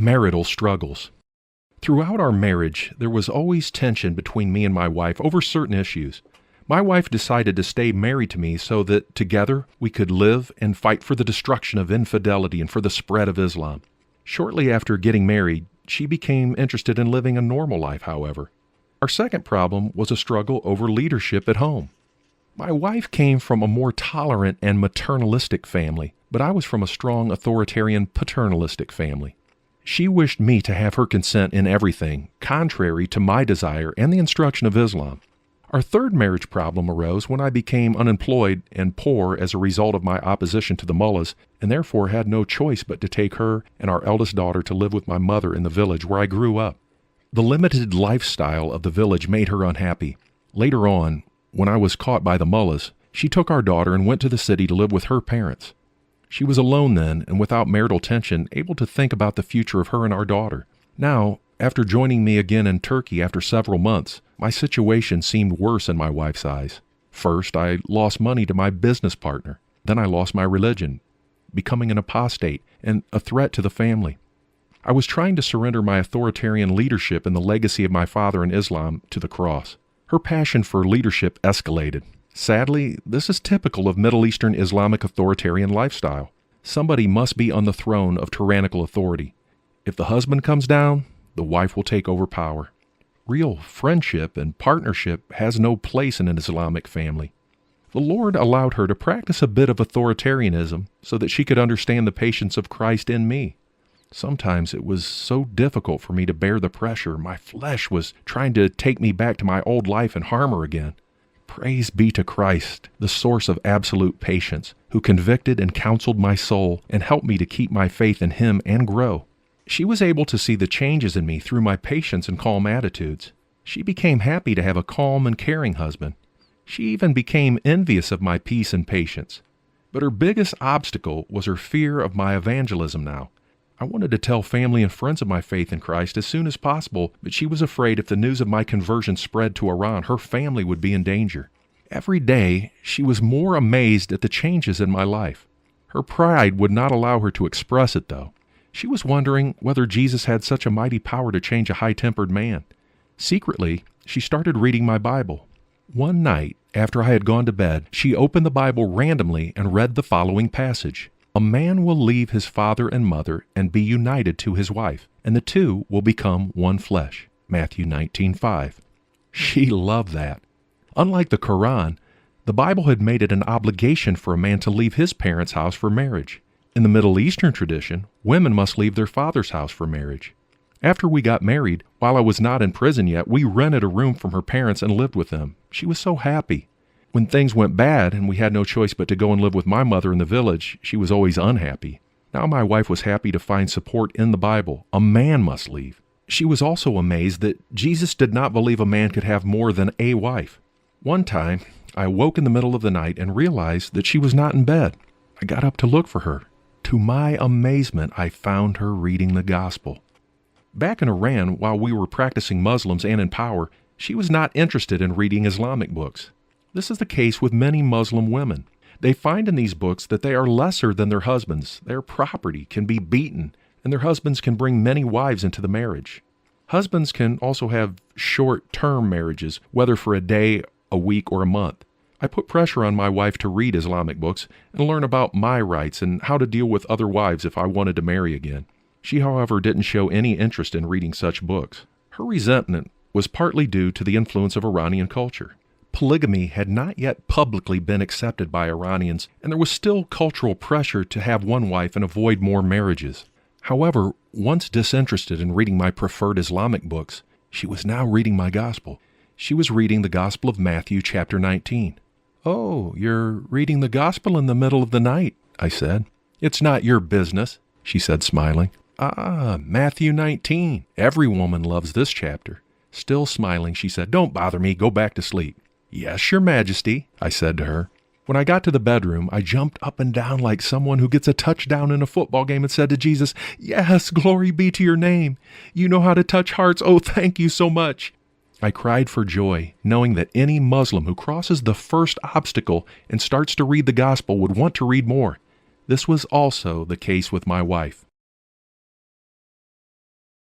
Marital struggles. Throughout our marriage, there was always tension between me and my wife over certain issues. My wife decided to stay married to me so that together we could live and fight for the destruction of infidelity and for the spread of Islam. Shortly after getting married, she became interested in living a normal life, however. Our second problem was a struggle over leadership at home. My wife came from a more tolerant and maternalistic family, but I was from a strong authoritarian paternalistic family. She wished me to have her consent in everything, contrary to my desire and the instruction of Islam. Our third marriage problem arose when I became unemployed and poor as a result of my opposition to the mullahs, and therefore had no choice but to take her and our eldest daughter to live with my mother in the village where I grew up. The limited lifestyle of the village made her unhappy. Later on, when I was caught by the mullahs, she took our daughter and went to the city to live with her parents. She was alone then, and without marital tension, able to think about the future of her and our daughter. Now, after joining me again in Turkey after several months, my situation seemed worse in my wife's eyes. First, I lost money to my business partner. Then I lost my religion, becoming an apostate and a threat to the family. I was trying to surrender my authoritarian leadership and the legacy of my father in Islam to the cross. Her passion for leadership escalated. Sadly, this is typical of Middle Eastern Islamic authoritarian lifestyle. Somebody must be on the throne of tyrannical authority. If the husband comes down, the wife will take over power. Real friendship and partnership has no place in an Islamic family. The Lord allowed her to practice a bit of authoritarianism so that she could understand the patience of Christ in me. Sometimes it was so difficult for me to bear the pressure. My flesh was trying to take me back to my old life and harm her again. Praise be to Christ, the source of absolute patience, who convicted and counseled my soul and helped me to keep my faith in Him and grow. She was able to see the changes in me through my patience and calm attitudes. She became happy to have a calm and caring husband. She even became envious of my peace and patience. But her biggest obstacle was her fear of my evangelism now. I wanted to tell family and friends of my faith in Christ as soon as possible, but she was afraid if the news of my conversion spread to Iran, her family would be in danger. Every day, she was more amazed at the changes in my life. Her pride would not allow her to express it, though. She was wondering whether Jesus had such a mighty power to change a high-tempered man. Secretly, she started reading my Bible. One night, after I had gone to bed, she opened the Bible randomly and read the following passage. A man will leave his father and mother and be united to his wife, and the two will become one flesh. Matthew 19:5. She loved that. Unlike the Quran, the Bible had made it an obligation for a man to leave his parents' house for marriage. In the Middle Eastern tradition, women must leave their father's house for marriage. After we got married, while I was not in prison yet, we rented a room from her parents and lived with them. She was so happy. When things went bad and we had no choice but to go and live with my mother in the village, she was always unhappy. Now my wife was happy to find support in the Bible. A man must leave. She was also amazed that Jesus did not believe a man could have more than a wife. One time, I woke in the middle of the night and realized that she was not in bed. I got up to look for her. To my amazement, I found her reading the gospel. Back in Iran, while we were practicing Muslims and in power, she was not interested in reading Islamic books. This is the case with many Muslim women. They find in these books that they are lesser than their husbands, their property can be beaten, and their husbands can bring many wives into the marriage. Husbands can also have short-term marriages, whether for a day, a week, or a month. I put pressure on my wife to read Islamic books and learn about my rights and how to deal with other wives if I wanted to marry again. She, however, didn't show any interest in reading such books. Her resentment was partly due to the influence of Iranian culture. Polygamy had not yet publicly been accepted by Iranians, and there was still cultural pressure to have one wife and avoid more marriages. However, once disinterested in reading my preferred Islamic books, she was now reading my gospel. She was reading the Gospel of Matthew chapter 19. "Oh, you're reading the gospel in the middle of the night," I said. "It's not your business," she said, smiling. "Ah, Matthew 19. Every woman loves this chapter." Still smiling, she said, "Don't bother me. Go back to sleep." "Yes, Your Majesty," I said to her. When I got to the bedroom, I jumped up and down like someone who gets a touchdown in a football game and said to Jesus, "Yes, glory be to your name. You know how to touch hearts. Oh, thank you so much." I cried for joy, knowing that any Muslim who crosses the first obstacle and starts to read the gospel would want to read more. This was also the case with my wife.